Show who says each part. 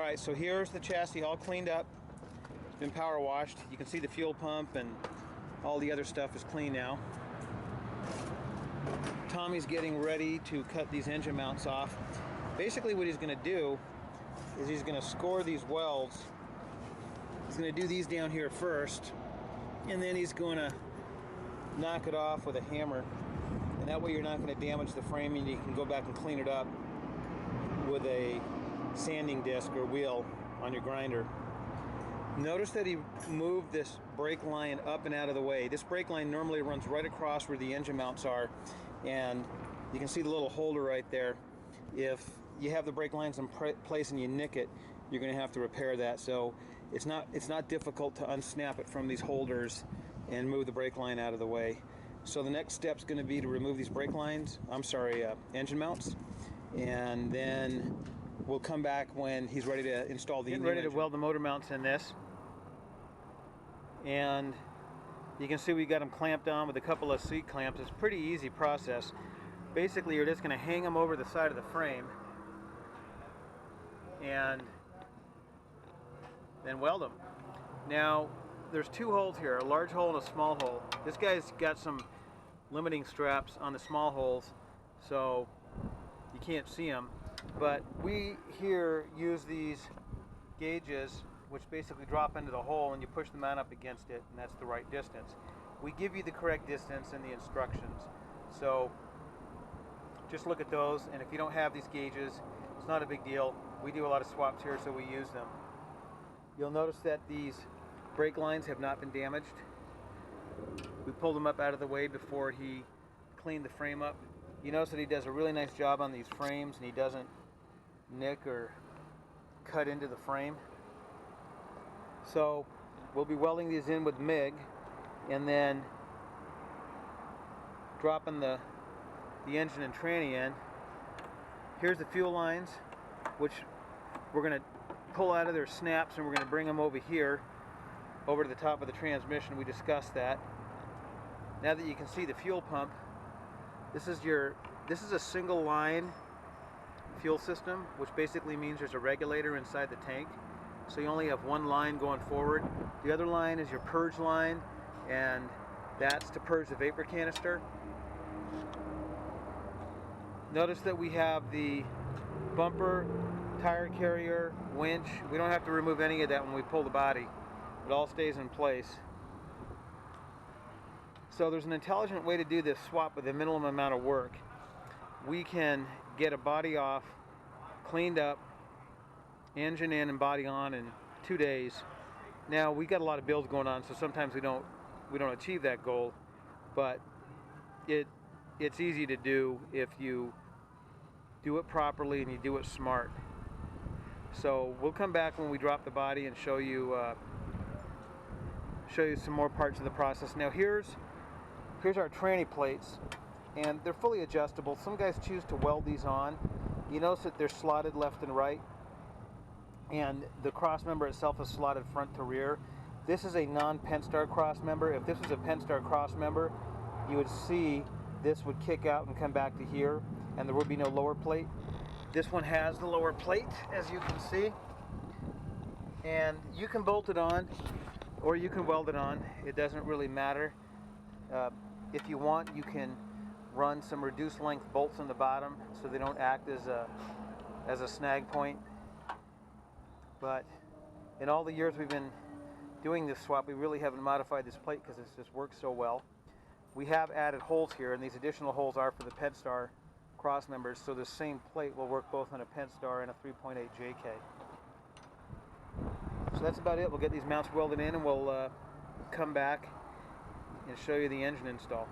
Speaker 1: Alright, so here's the chassis all cleaned up. It's been power washed. You can see the fuel pump and all the other stuff is clean now. Tommy's getting ready to cut these engine mounts off. Basically what he's going to do is he's going to score these welds. He's going to do these down here first, and then he's going to knock it off with a hammer. And that way you're not going to damage the frame, and you can go back and clean it up with a sanding disc or wheel on your grinder. Notice that he moved this brake line up and out of the way. This brake line normally runs right across where the engine mounts are, and you can see the little holder right there. If you have the brake lines in place and you nick it, you're going to have to repair that. So it's not difficult to unsnap it from these holders and move the brake line out of the way. So the next step is going to be to remove these brake lines, engine mounts, and then we'll come back when he's ready to install the engine. Getting ready to weld the motor mounts in this. And you can see we got them clamped on with a couple of seat clamps. It's a pretty easy process. Basically, you're just going to hang them over the side of the frame and then weld them. Now, there's two holes here, a large hole and a small hole. This guy's got some limiting straps on the small holes, so you can't see them. But we here use these gauges, which basically drop into the hole, and you push the mount up against it, and that's the right distance. We give you the correct distance in the instructions. So just look at those, and if you don't have these gauges, it's not a big deal. We do a lot of swaps here, so we use them. You'll notice that these brake lines have not been damaged. We pulled them up out of the way before he cleaned the frame up. You notice that he does a really nice job on these frames, and he doesn't nick or cut into the frame. So we'll be welding these in with MIG and then dropping the engine and tranny in. Here's the fuel lines, which we're going to pull out of their snaps, and we're going to bring them over here, over to the top of the transmission. We discussed that. Now that you can see the fuel pump, this is a single line fuel system, which basically means there's a regulator inside the tank. So you only have one line going forward. The other line is your purge line, and that's to purge the vapor canister. Notice that we have the bumper, tire carrier, winch. We don't have to remove any of that when we pull the body. It all stays in place. So there's an intelligent way to do this swap with a minimum amount of work. We can get a body off, cleaned up, engine in and body on in 2 days. Now we got a lot of builds going on, so sometimes we don't achieve that goal, but it's easy to do if you do it properly and you do it smart. So we'll come back when we drop the body and show you some more parts of the process. Now here's our tranny plates, and they're fully adjustable. Some guys choose to weld these on. You notice that they're slotted left and right, and the cross member itself is slotted front to rear. This is a non-Pennstar cross member. If this was a Pennstar cross member, you would see this would kick out and come back to here, and there would be no lower plate. This one has the lower plate, as you can see, and you can bolt it on or you can weld it on. It doesn't really matter. If you want, you can run some reduced length bolts on the bottom so they don't act as a snag point. But in all the years we've been doing this swap, we really haven't modified this plate because it's just works so well. We have added holes here, and these additional holes are for the Pennstar cross members, so the same plate will work both on a Pennstar and a 3.8 JK. So that's about it. We'll get these mounts welded in, and we'll come back and show you the engine install.